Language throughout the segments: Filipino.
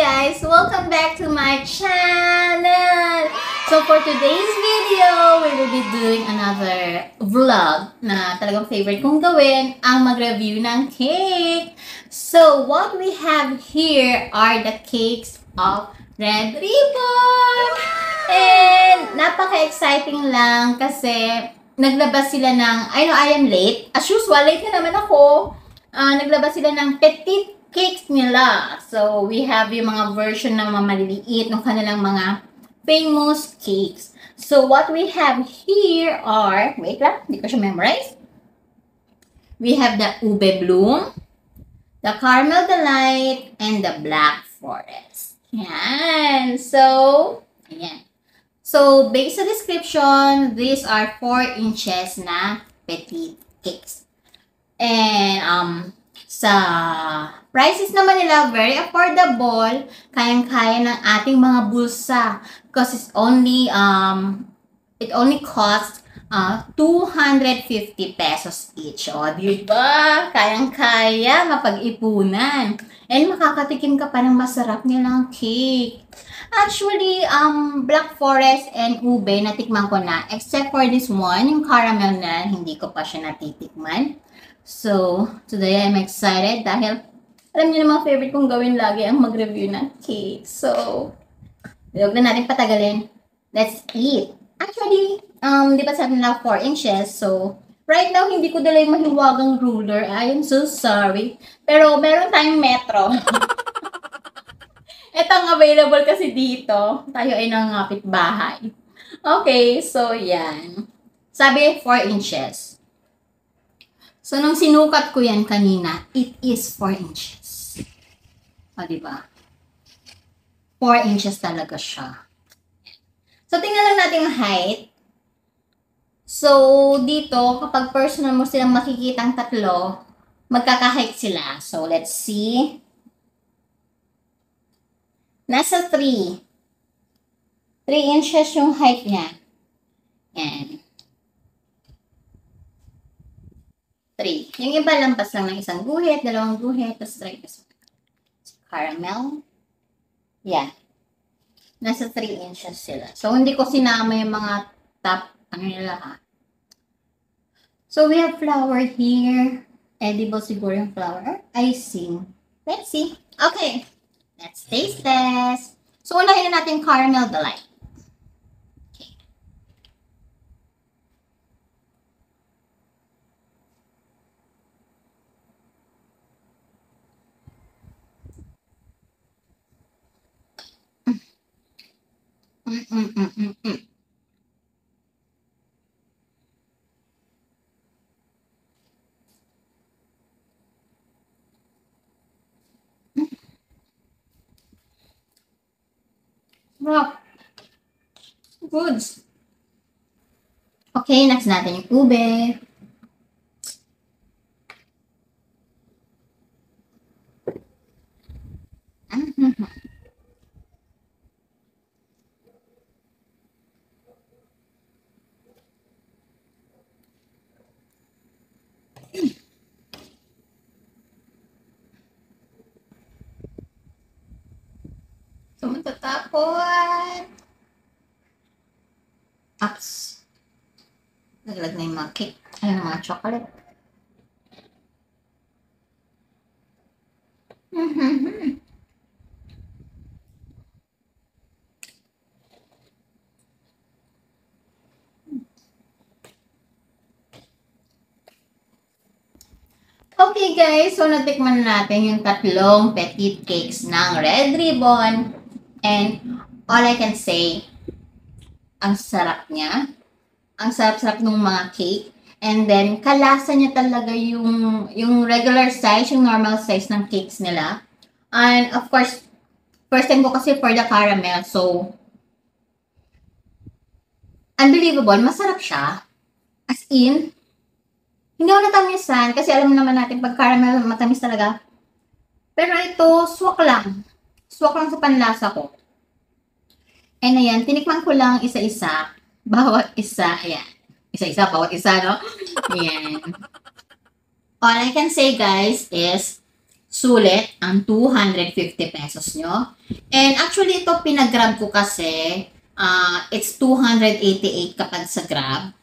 guys! Welcome back to my channel! So for today's video, we will be doing another vlog na talagang favorite kong gawin, ang mag-review ng cake. So what we have here are the cakes of Red Ribbon! And napaka-exciting lang kasi naglabas sila ng, I know I am late. As usual, late na naman ako. Naglabas sila ng petite cakes nila. So, we have yung mga version na maliliit ng kanilang mga famous cakes. So, what we have here are, wait lang, hindi ko siya memorize. We have the Ube Bloom, the Caramel Delight, and the Black Forest. Yan. So, ayan. So, based sa description, these are 4 inches na petite cakes. And, sa prices naman nila, very affordable. Kayang-kaya ng ating mga bulsa. Because it's only, it only costs 250 pesos each. O, diba? Kayang-kaya, mapag-ipunan. And makakatikim ka pa ng masarap nilang cake. Actually, Black Forest and Ube, natikman ko na. Except for this one, yung caramel na, hindi ko pa siya natitikman. So, today I'm excited dahil alam niyo naman favorite kong gawin lagi ang mag-review ng cake. So, huwag na natin patagalin. Let's eat. Actually, di ba sabi nila 4 inches? So, right now, hindi ko dala yung mahiwagang ruler. I am so sorry. Pero, meron tayong metro. Ito ang available kasi dito. Tayo ay nangangapit bahay. Okay, so yan. Sabi 4 inches. So, nung sinukat ko yan kanina, it is 4 inches. O, diba? 4 inches talaga siya. So, tingnan lang natin yung height. So, dito, kapag personal mo silang makikitang tatlo, magkaka-height sila. So, let's see. Nasa 3. 3 inches yung height niya. Yan. 3. Yung iba lampas lang ng isang guhit, 2 guhit, tapos try this one. Caramel. Yeah. Nasa 3 inches sila. So, hindi ko sinama yung mga top, nila ha. So, we have flour here. Edible siguro yung flour. Icing. Let's see. Okay. Let's taste this. So, unahin na natin Caramel Delight. Wow. Goods. Okay, next natin yung ube. So, matatapon. Ups. Naglag na yung mga cake. Ayun, mga chocolate. Okay guys, so natikman na natin yung tatlong petite cakes ng Red Ribbon. And all I can say, ang sarap niya. Ang sarap-sarap ng mga cake. And then, kalasa niya talaga yung regular size, yung normal size ng cakes nila. And of course, first time ko kasi for the caramel. So, unbelievable. Masarap siya. As in, hindi ako natamisan. Kasi alam naman natin, pag caramel, matamis talaga. Pero ito, swak lang. Swak lang sa panlasa ko. And ayan, tinikman ko lang isa-isa. Bawat isa, ayan. Isa-isa, bawat isa, no? Ayan. All I can say, guys, is sulit ang 250 pesos nyo. And actually, ito pinag-grab ko kasi it's 288 kapag sa Grab.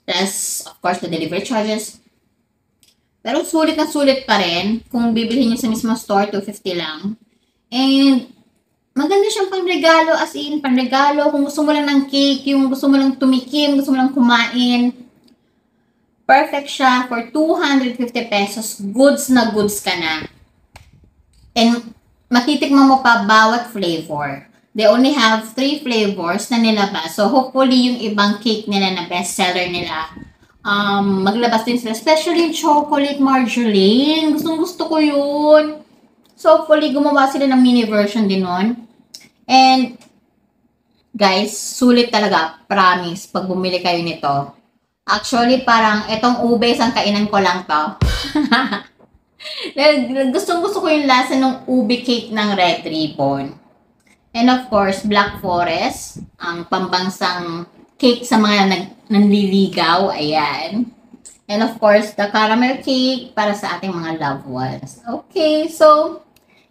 Plus, of course, the delivery charges. Pero sulit na sulit pa rin. Kung bibilhin nyo sa mismo store, 250 lang. And maganda siyang pangregalo, as in, pangregalo. Kung gusto mo lang ng cake, yung gusto mo lang tumikim, gusto mo lang kumain. Perfect siya for 250 pesos. Goods na goods ka na. And matitikman mo pa bawat flavor. They only have 3 flavors na nilabas. So, hopefully, yung ibang cake nila na bestseller nila, maglabas din sila. Especially yung chocolate margarine. Gusto ko yun. So, hopefully, gumawa sila ng mini version din nun. And, guys, sulit talaga. Promise, pag bumili kayo nito. Actually, parang itong ube, isang kainan ko lang to. Gusto ko yung lasa ng ube cake ng Red Ribbon. And of course, Black Forest, ang pambansang cake sa mga nanliligaw. Ayan. And of course, the caramel cake para sa ating mga loved ones. Okay, so,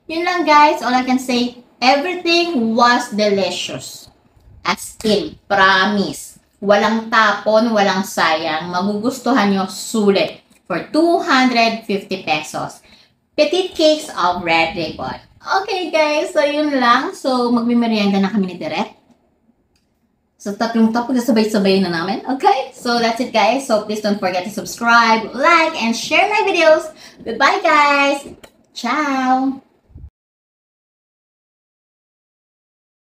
yun lang guys. All I can say, everything was delicious. As in, promise. Walang tapon, walang sayang. Magugustuhan nyo sulit for 250 pesos. Petite cakes of Red Ribbon. Okay guys, so yun lang. So magmimerienda na kami ni Direk. So tatlong top, sabay-sabay na namin. Okay, so that's it guys. So please don't forget to subscribe, like, and share my videos. Goodbye guys. Ciao.